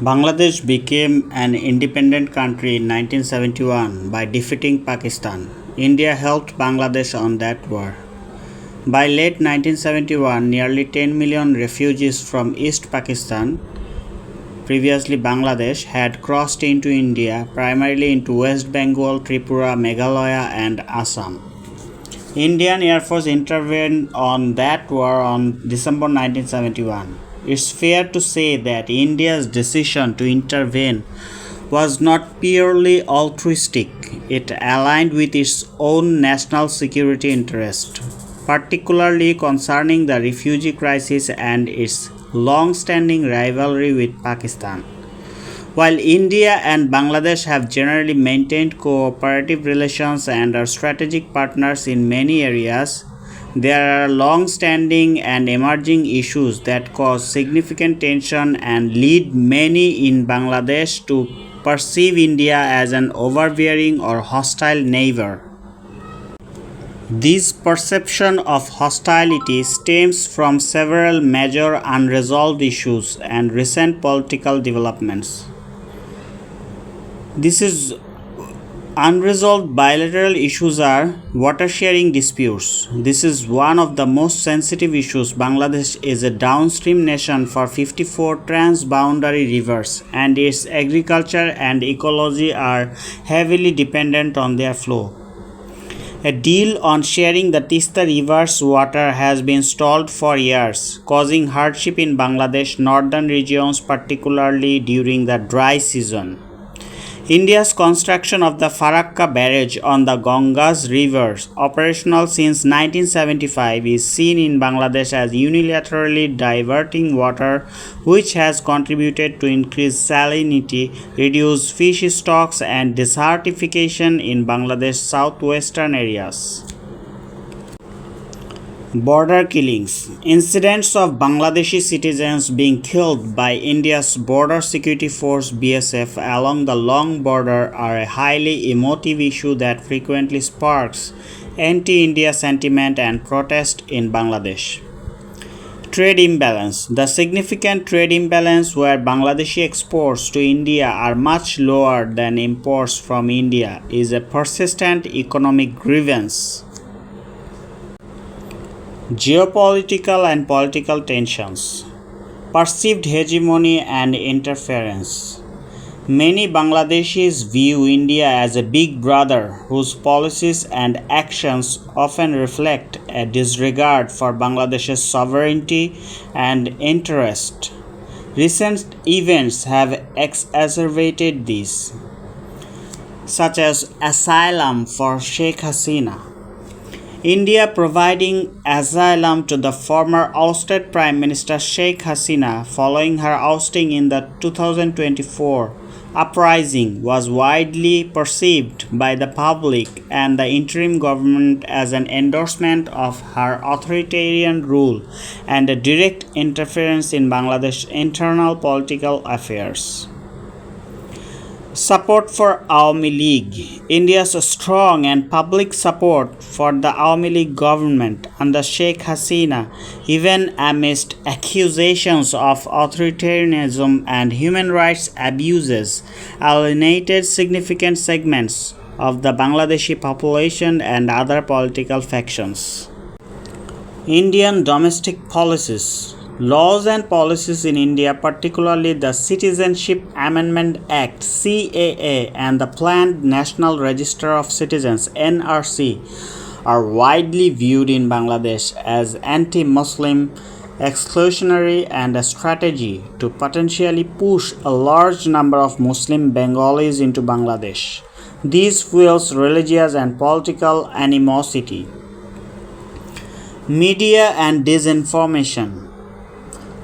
Bangladesh became an independent country in 1971 by defeating Pakistan. India helped Bangladesh on that war. By late 1971, nearly 10 million refugees from East Pakistan, previously Bangladesh, had crossed into India, primarily into West Bengal, Tripura, Meghalaya, and Assam. Indian Air Force intervened on that war on December 1971. It's fair to say that India's decision to intervene was not purely altruistic, it aligned with its own national security interest, particularly concerning the refugee crisis and its long standing rivalry with Pakistan. While India and Bangladesh have generally maintained cooperative relations and are strategic partners in many areas, there are long standing and emerging issues that cause significant tension and lead many in Bangladesh to perceive India as an overbearing or hostile neighbor. This perception of hostility stems from several major unresolved issues and recent political developments. This is unresolved bilateral issues are water sharing disputes. This is one of the most sensitive issues. Bangladesh is a downstream nation for 54 transboundary rivers, and its agriculture and ecology are heavily dependent on their flow. A deal on sharing the Tista River's water has been stalled for years, causing hardship in Bangladesh northern regions, particularly during the dry season. India's construction of the Farakka barrage on the Ganges River, operational since 1975, is seen in Bangladesh as unilaterally diverting water, which has contributed to increased salinity, reduced fish stocks, and desertification in Bangladesh's southwestern areas. Border killings. Incidents of Bangladeshi citizens being killed by India's Border Security Force (BSF) along the long border are a highly emotive issue that frequently sparks anti-India sentiment and protest in Bangladesh. Trade imbalance. The significant trade imbalance where Bangladeshi exports to India are much lower than imports from India is a persistent economic grievance. Geopolitical and political tensions, perceived hegemony and interference. Many Bangladeshis view India as a big brother whose policies and actions often reflect a disregard for Bangladesh's sovereignty and interest. Recent events have exacerbated this, such as asylum for Sheikh Hasina. India providing asylum to the former ousted Prime Minister Sheikh Hasina following her ousting in the 2024 uprising was widely perceived by the public and the interim government as an endorsement of her authoritarian rule and a direct interference in Bangladesh's internal political affairs. Support for Awami League. India's strong and public support for the Awami League government under Sheikh Hasina, even amidst accusations of authoritarianism and human rights abuses, alienated significant segments of the Bangladeshi population and other political factions. Indian domestic policies. Laws and policies in India, particularly the Citizenship Amendment Act (CAA) and the planned National Register of Citizens (NRC), are widely viewed in Bangladesh as anti-Muslim, exclusionary, and a strategy to potentially push a large number of Muslim Bengalis into Bangladesh. This fuels religious and political animosity. Media and disinformation.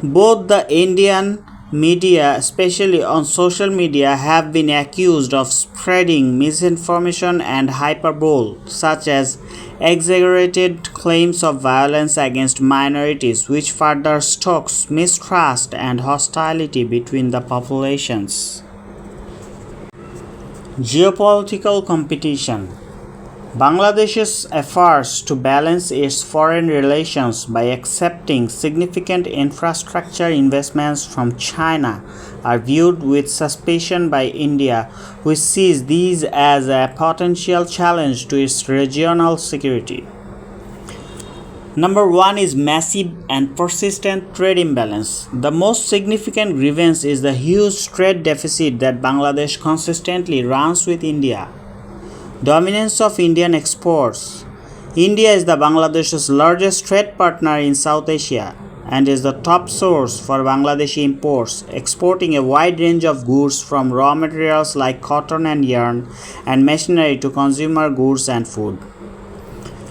Both the Indian media, especially on social media, have been accused of spreading misinformation and hyperbole, such as exaggerated claims of violence against minorities, which further stokes mistrust and hostility between the populations. Geopolitical competition. Bangladesh's efforts to balance its foreign relations by accepting significant infrastructure investments from China are viewed with suspicion by India, which sees these as a potential challenge to its regional security. Number one is massive and persistent trade imbalance. The most significant grievance is the huge trade deficit that Bangladesh consistently runs with India. Dominance of Indian exports. India is the Bangladesh's largest trade partner in South Asia and is the top source for Bangladeshi imports, exporting a wide range of goods from raw materials like cotton and yarn and machinery to consumer goods and food.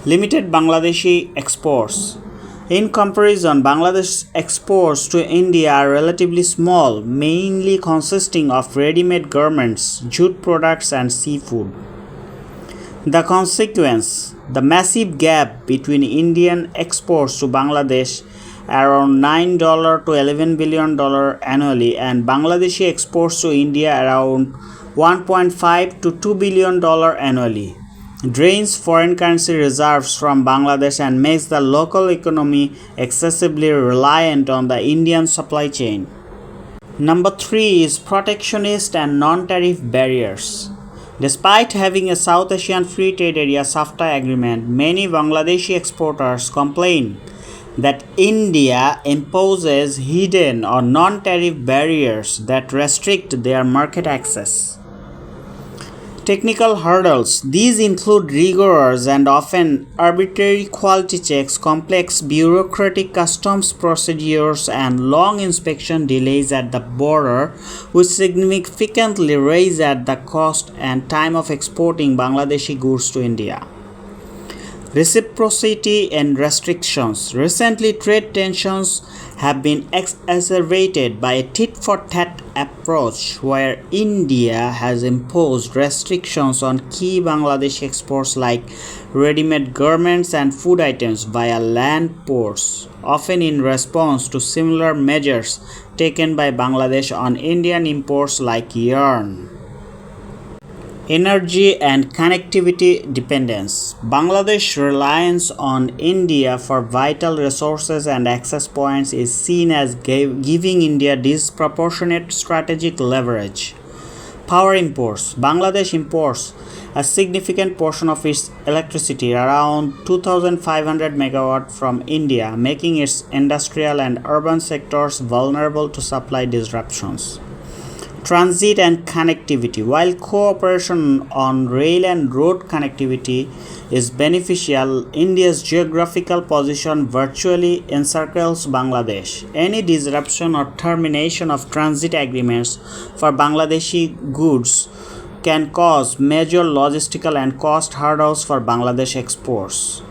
Limited Bangladeshi exports. In comparison, Bangladesh's exports to India are relatively small, mainly consisting of ready-made garments, jute products, and seafood. The consequence: the massive gap between Indian exports to Bangladesh, around $9 to $11 billion annually, and Bangladeshi exports to India, around $1.5 to $2 billion annually, drains foreign currency reserves from Bangladesh and makes the local economy excessively reliant on the Indian supply chain. Number 3 is protectionist and non-tariff barriers. Despite having a South Asian Free Trade Area (SAFTA) agreement, many Bangladeshi exporters complain that India imposes hidden or non-tariff barriers that restrict their market access. Technical hurdles. These include rigorous and often arbitrary quality checks, complex bureaucratic customs procedures, and long inspection delays at the border, which significantly raise at the cost and time of exporting Bangladeshi goods to India. Reciprocity and restrictions. Recently, trade tensions have been exacerbated by a tit-for-tat approach where India has imposed restrictions on key Bangladeshi exports like ready-made garments and food items via land ports, often in response to similar measures taken by Bangladesh on Indian imports like yarn. Energy and connectivity dependence. Bangladesh's reliance on India for vital resources and access points is seen as giving India disproportionate strategic leverage. Power imports. Bangladesh imports a significant portion of its electricity, around 2,500 megawatt, from India, making its industrial and urban sectors vulnerable to supply disruptions. Transit and connectivity. While cooperation on rail and road connectivity is beneficial, India's geographical position virtually encircles Bangladesh. Any disruption or termination of transit agreements for Bangladeshi goods can cause major logistical and cost hurdles for Bangladesh exports.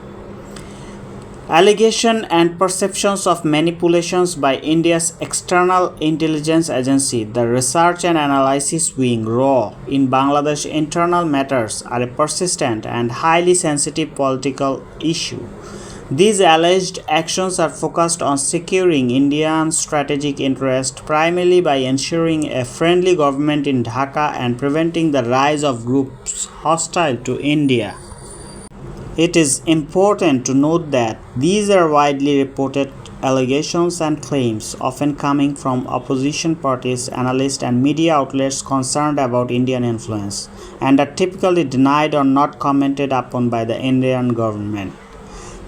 Allegation and perceptions of manipulations by India's External Intelligence Agency, the Research and Analysis Wing (RAW) in Bangladesh internal matters are a persistent and highly sensitive political issue. These alleged actions are focused on securing Indian strategic interest, primarily by ensuring a friendly government in Dhaka and preventing the rise of groups hostile to India. It is important to note that these are widely reported allegations and claims, often coming from opposition parties, analysts, and media outlets concerned about Indian influence, and are typically denied or not commented upon by the Indian government.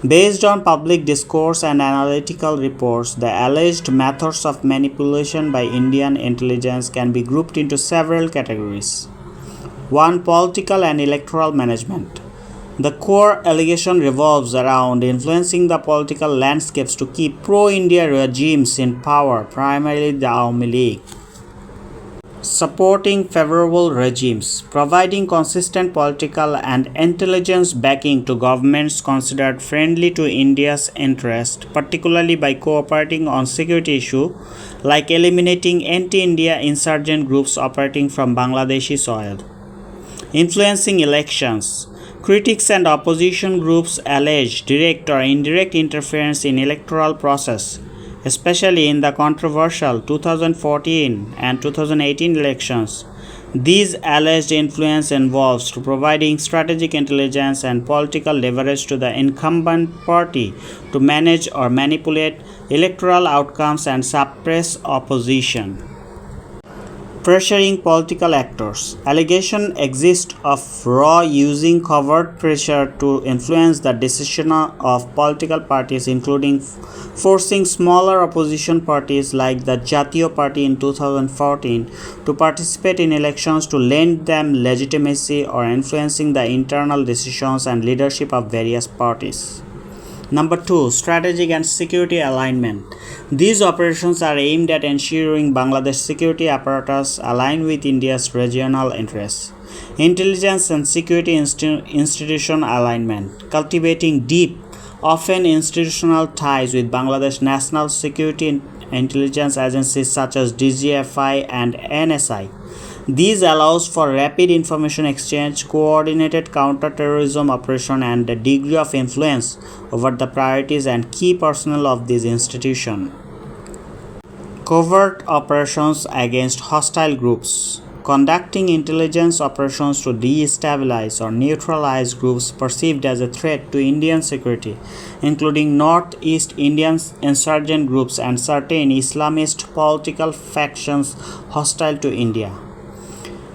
Based on public discourse and analytical reports, the alleged methods of manipulation by Indian intelligence can be grouped into several categories. 1. Political and electoral management. The core allegation revolves around influencing the political landscapes to keep pro-India regimes in power, primarily the Awami League. Supporting favorable regimes, providing consistent political and intelligence backing to governments considered friendly to India's interest, particularly by cooperating on security issues like eliminating anti-India insurgent groups operating from Bangladeshi soil. Influencing elections. Critics and opposition groups allege direct or indirect interference in electoral process, especially in the controversial 2014 and 2018 elections, This alleged influence involves providing strategic intelligence and political leverage to the incumbent party to manage or manipulate electoral outcomes and suppress opposition. Pressuring political actors. Allegation exists of Raw using covert pressure to influence the decision of political parties, including forcing smaller opposition parties like the Jatiyo Party in 2014 to participate in elections to lend them legitimacy, or influencing the internal decisions and leadership of various parties. Number 2. Strategic and security alignment. These operations are aimed at ensuring Bangladesh's security apparatus align with India's regional interests. Intelligence and security institution alignment. Cultivating deep, often institutional ties with Bangladesh national security intelligence agencies such as DGFI and NSI. This allows for rapid information exchange, coordinated counter-terrorism operation, and a degree of influence over the priorities and key personnel of these institutions. Covert operations against hostile groups. Conducting intelligence operations to destabilize or neutralize groups perceived as a threat to Indian security, including Northeast Indian insurgent groups and certain Islamist political factions hostile to India.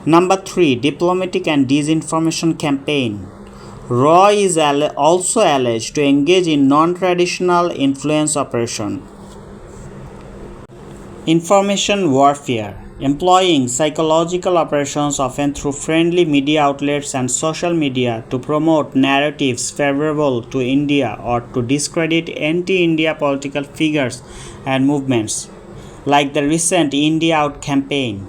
Number 3. Diplomatic and disinformation campaign. RAW is also alleged to engage in non-traditional influence operation. Information warfare. Employing psychological operations, often through friendly media outlets and social media, to promote narratives favorable to India or to discredit anti-India political figures and movements, like the recent India Out campaign.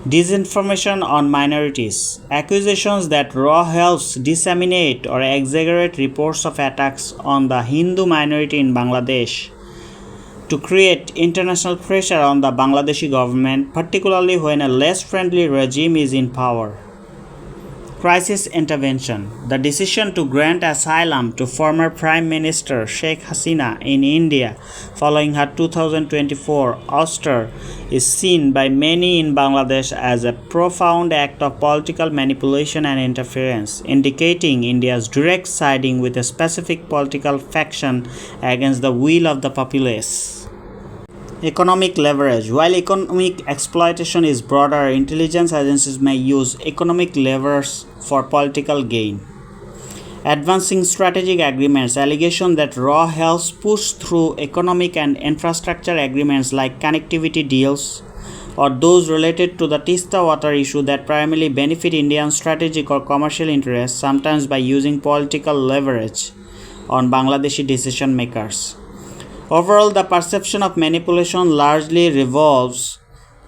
Disinformation on minorities. Accusations that RAW helps disseminate or exaggerate reports of attacks on the Hindu minority in Bangladesh to create international pressure on the Bangladeshi government, particularly when a less friendly regime is in power. Crisis intervention. The decision to grant asylum to former Prime Minister Sheikh Hasina in India following her 2024 ouster is seen by many in Bangladesh as a profound act of political manipulation and interference, indicating India's direct siding with a specific political faction against the will of the populace. Economic leverage. While economic exploitation is broader, intelligence agencies may use economic levers for political gain. Advancing strategic agreements. Allegation that RAW helps push through economic and infrastructure agreements like connectivity deals or those related to the Tista water issue that primarily benefit Indian strategic or commercial interests, sometimes by using political leverage on Bangladeshi decision makers. Overall, the perception of manipulation largely revolves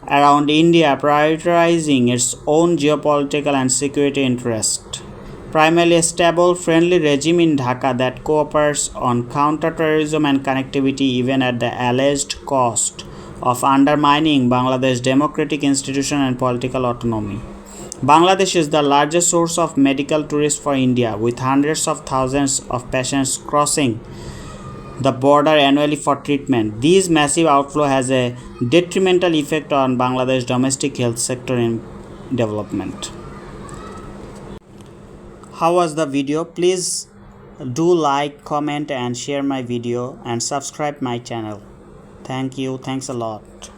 around India prioritizing its own geopolitical and security interests. Primarily a stable, friendly regime in Dhaka that cooperates on counter-terrorism and connectivity, even at the alleged cost of undermining Bangladesh's democratic institutions and political autonomy. Bangladesh is the largest source of medical tourists for India, with hundreds of thousands of patients crossing the border annually for treatment. This massive outflow has a detrimental effect on Bangladesh's domestic health sector in development. How was the video? Please do like, comment and share my video and subscribe my channel. Thank you. Thanks a lot.